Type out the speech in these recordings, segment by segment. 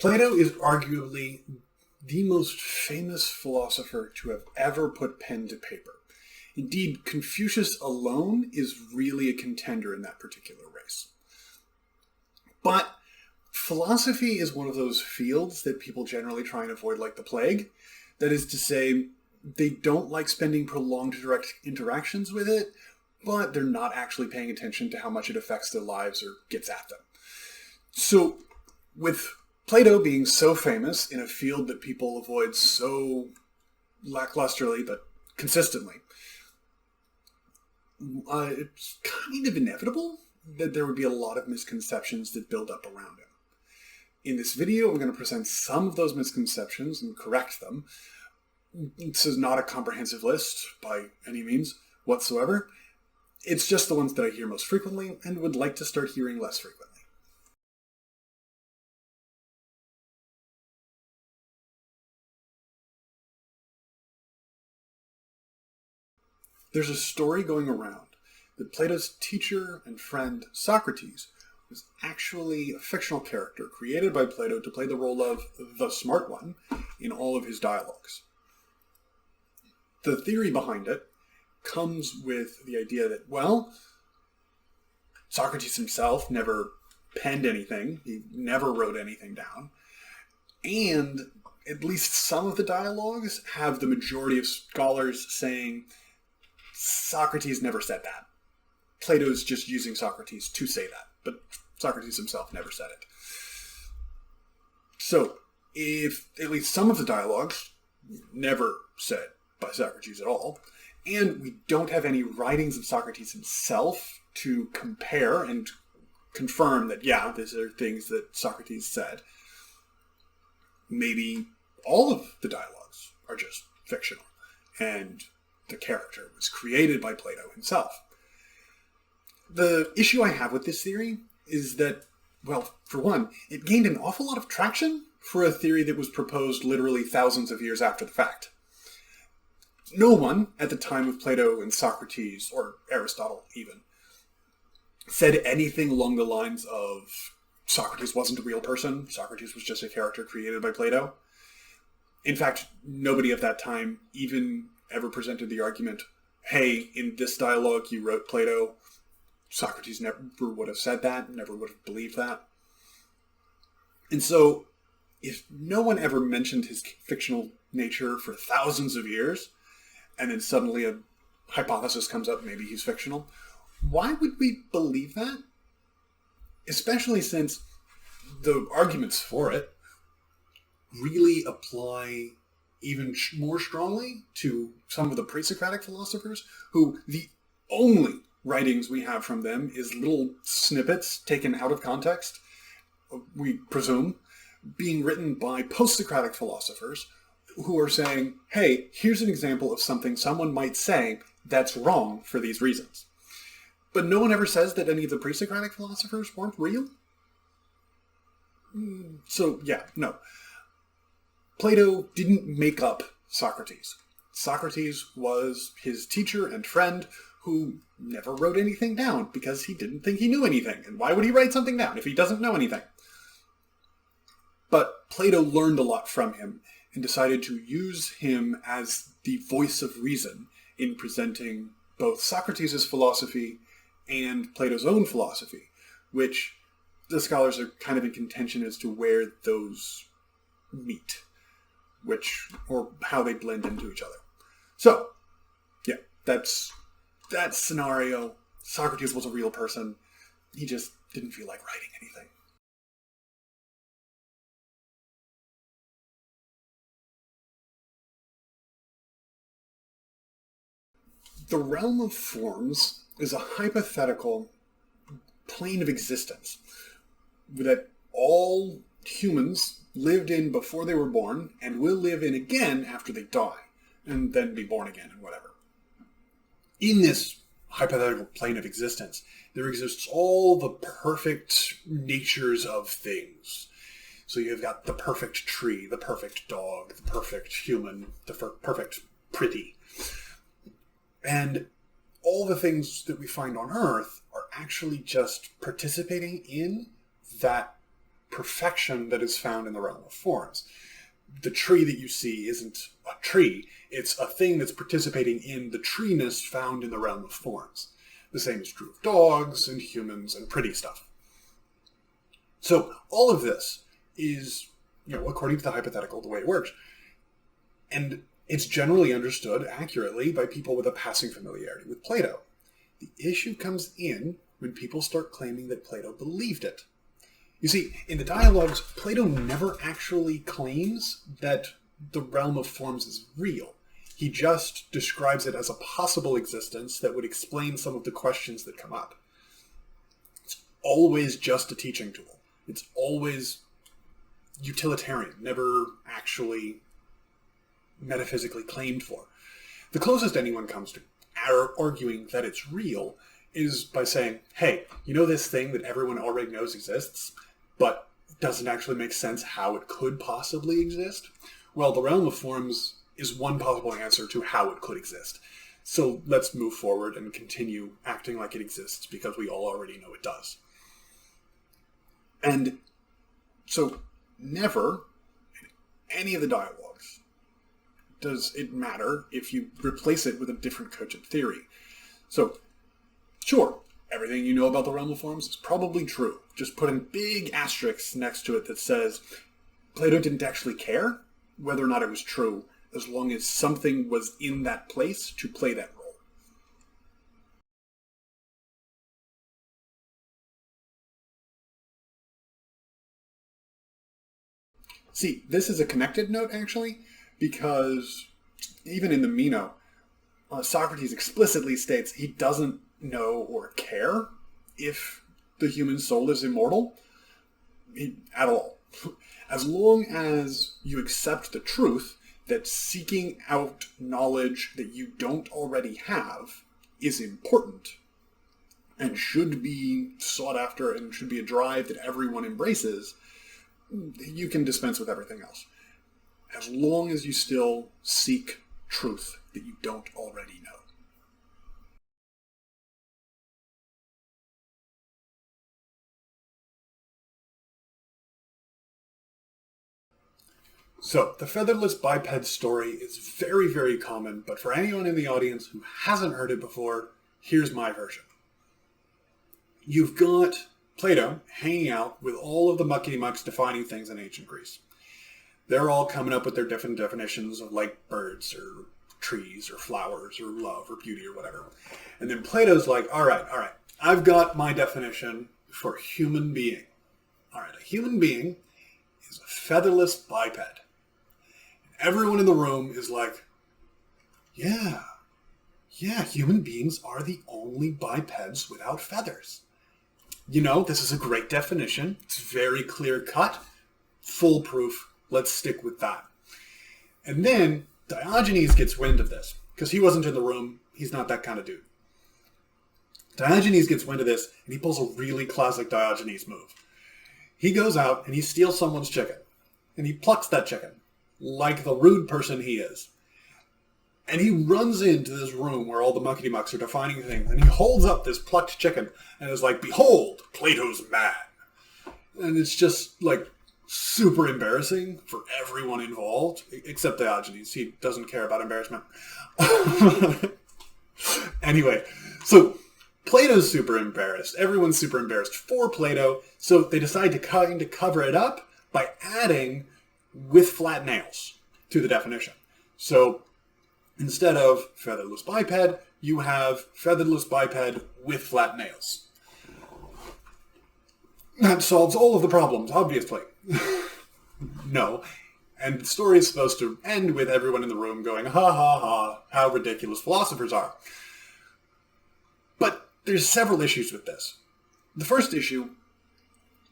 Plato is arguably the most famous philosopher to have ever put pen to paper. Indeed, Confucius alone is really a contender in that particular race. But philosophy is one of those fields that people generally try and avoid like the plague. That is to say, they don't like spending prolonged direct interactions with it, but they're not actually paying attention to how much it affects their lives or gets at them. So, with Plato being so famous in a field that people avoid so lacklusterly but consistently, it's kind of inevitable that there would be a lot of misconceptions that build up around him. In this video, I'm going to present some of those misconceptions and correct them. This is not a comprehensive list by any means whatsoever. It's just the ones that I hear most frequently and would like to start hearing less frequently. There's a story going around that Plato's teacher and friend Socrates was actually a fictional character created by Plato to play the role of the smart one in all of his dialogues. The theory behind it comes with the idea that, well, Socrates himself never penned anything, he never wrote anything down, and at least some of the dialogues have the majority of scholars saying Socrates never said that. Plato's just using Socrates to say that, but Socrates himself never said it. So, if at least some of the dialogues never said by Socrates at all, and we don't have any writings of Socrates himself to compare and confirm that, yeah, these are things that Socrates said, maybe all of the dialogues are just fictional, and the character was created by Plato himself. The issue I have with this theory is that, well, for one, it gained an awful lot of traction for a theory that was proposed literally thousands of years after the fact. No one, at the time of Plato and Socrates, or Aristotle even, said anything along the lines of Socrates wasn't a real person, Socrates was just a character created by Plato. In fact, nobody of that time even ever presented the argument, hey, in this dialogue you wrote Plato. Socrates never would have said that, never would have believed that. And so, if no one ever mentioned his fictional nature for thousands of years, and then suddenly a hypothesis comes up, maybe he's fictional, why would we believe that? Especially since the arguments for it really apply even more strongly to some of the pre-Socratic philosophers, who the only writings we have from them is little snippets taken out of context, we presume, being written by post-Socratic philosophers who are saying, hey, here's an example of something someone might say that's wrong for these reasons. But no one ever says that any of the pre-Socratic philosophers weren't real? So, yeah, no. Plato didn't make up Socrates. Socrates was his teacher and friend who never wrote anything down because he didn't think he knew anything. And why would he write something down if he doesn't know anything? But Plato learned a lot from him and decided to use him as the voice of reason in presenting both Socrates' philosophy and Plato's own philosophy, which the scholars are kind of in contention as to where those meet, or how they blend into each other. So, yeah, that's that scenario. Socrates was a real person. He just didn't feel like writing anything. The realm of forms is a hypothetical plane of existence that all humans lived in before they were born and will live in again after they die, and then be born again and whatever. In this hypothetical plane of existence, there exists all the perfect natures of things. So you've got the perfect tree, the perfect dog, the perfect human, the perfect pretty. And all the things that we find on Earth are actually just participating in that perfection that is found in the realm of forms. The tree that you see isn't a tree. It's a thing that's participating in the treeness found in the realm of forms. The same is true of dogs and humans and pretty stuff. So all of this is, according to the hypothetical, the way it works. And it's generally understood accurately by people with a passing familiarity with Plato. The issue comes in when people start claiming that Plato believed it. You see, in the dialogues, Plato never actually claims that the realm of forms is real. He just describes it as a possible existence that would explain some of the questions that come up. It's always just a teaching tool. It's always utilitarian, never actually metaphysically claimed for. The closest anyone comes to arguing that it's real is by saying, hey, this thing that everyone already knows exists, but doesn't actually make sense how it could possibly exist? Well, the realm of forms is one possible answer to how it could exist. So let's move forward and continue acting like it exists because we all already know it does. And so never in any of the dialogues does it matter if you replace it with a different cogent theory. So, sure, everything you know about the realm of forms is probably true. Just put in big asterisks next to it that says Plato didn't actually care whether or not it was true, as long as something was in that place to play that role. See, this is a connected note, actually, because even in the Meno, Socrates explicitly states he doesn't know or care if the human soul is immortal at all. As long as you accept the truth that seeking out knowledge that you don't already have is important and should be sought after and should be a drive that everyone embraces, you can dispense with everything else. As long as you still seek truth that you don't already know. So, the Featherless Biped story is very, very common, but for anyone in the audience who hasn't heard it before, here's my version. You've got Plato hanging out with all of the muckety-mucks defining things in ancient Greece. They're all coming up with their different definitions of like birds or trees or flowers or love or beauty or whatever. And then Plato's like, all right, I've got my definition for human being. All right, a human being is a featherless biped. Everyone in the room is like, yeah, human beings are the only bipeds without feathers. This is a great definition. It's very clear cut, foolproof. Let's stick with that. And then Diogenes gets wind of this because he wasn't in the room. He's not that kind of dude. Diogenes gets wind of this and he pulls a really classic Diogenes move. He goes out and he steals someone's chicken and he plucks that chicken like the rude person he is. And he runs into this room where all the muckety-mucks are defining things, and he holds up this plucked chicken and is like, behold, Plato's man. And it's just, like, super embarrassing for everyone involved, except Diogenes. He doesn't care about embarrassment. Anyway, so Plato's super embarrassed. Everyone's super embarrassed for Plato, so they decide to kind of cover it up by adding with flat nails to the definition. So instead of featherless biped, you have featherless biped with flat nails. That solves all of the problems, obviously. No. And the story is supposed to end with everyone in the room going, ha ha ha, how ridiculous philosophers are. But there's several issues with this. The first issue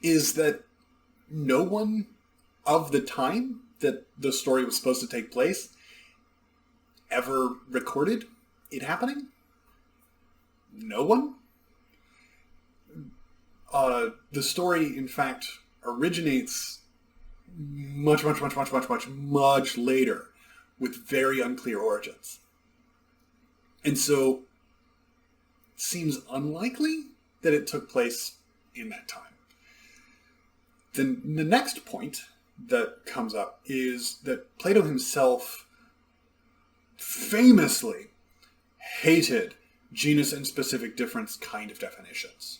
is that no one of the time that the story was supposed to take place ever recorded it happening? No one? The story, in fact, originates much later with very unclear origins. And so it seems unlikely that it took place in that time. Then the next point that comes up is that Plato himself famously hated genus and specific difference kind of definitions.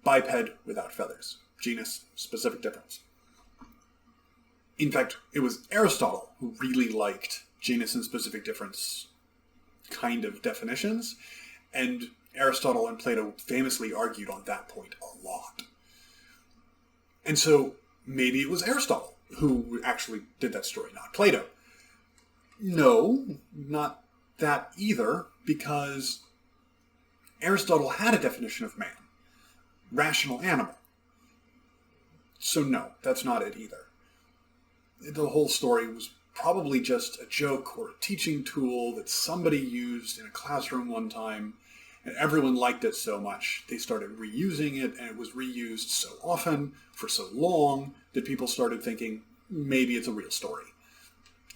Biped without feathers. Genus, specific difference. In fact, it was Aristotle who really liked genus and specific difference kind of definitions, and Aristotle and Plato famously argued on that point a lot. And so maybe it was Aristotle who actually did that story, not Plato. No, not that either, because Aristotle had a definition of man. Rational animal. So no, that's not it either. The whole story was probably just a joke or a teaching tool that somebody used in a classroom one time, and everyone liked it so much they started reusing it, and it was reused so often for so long that people started thinking maybe it's a real story.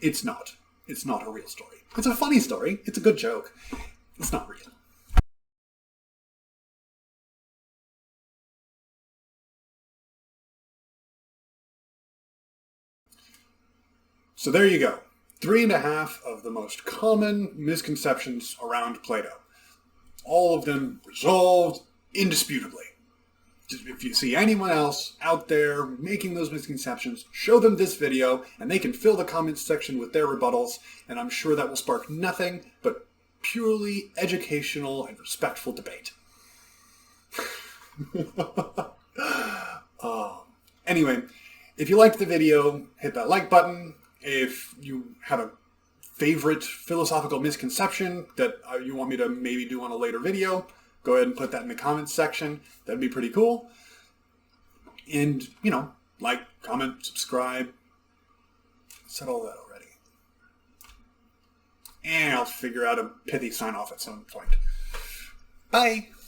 It's not. It's not a real story. It's a funny story. It's a good joke. It's not real. So there you go. 3.5 of the most common misconceptions around Plato. All of them resolved indisputably. If you see anyone else out there making those misconceptions, show them this video and they can fill the comments section with their rebuttals, and I'm sure that will spark nothing but purely educational and respectful debate. Anyway, if you liked the video, hit that like button. If you have a favorite philosophical misconception that you want me to maybe do on a later video, go ahead and put that in the comments section. That'd be pretty cool. And, like, comment, subscribe. I said all that already. And I'll figure out a pithy sign-off at some point. Bye!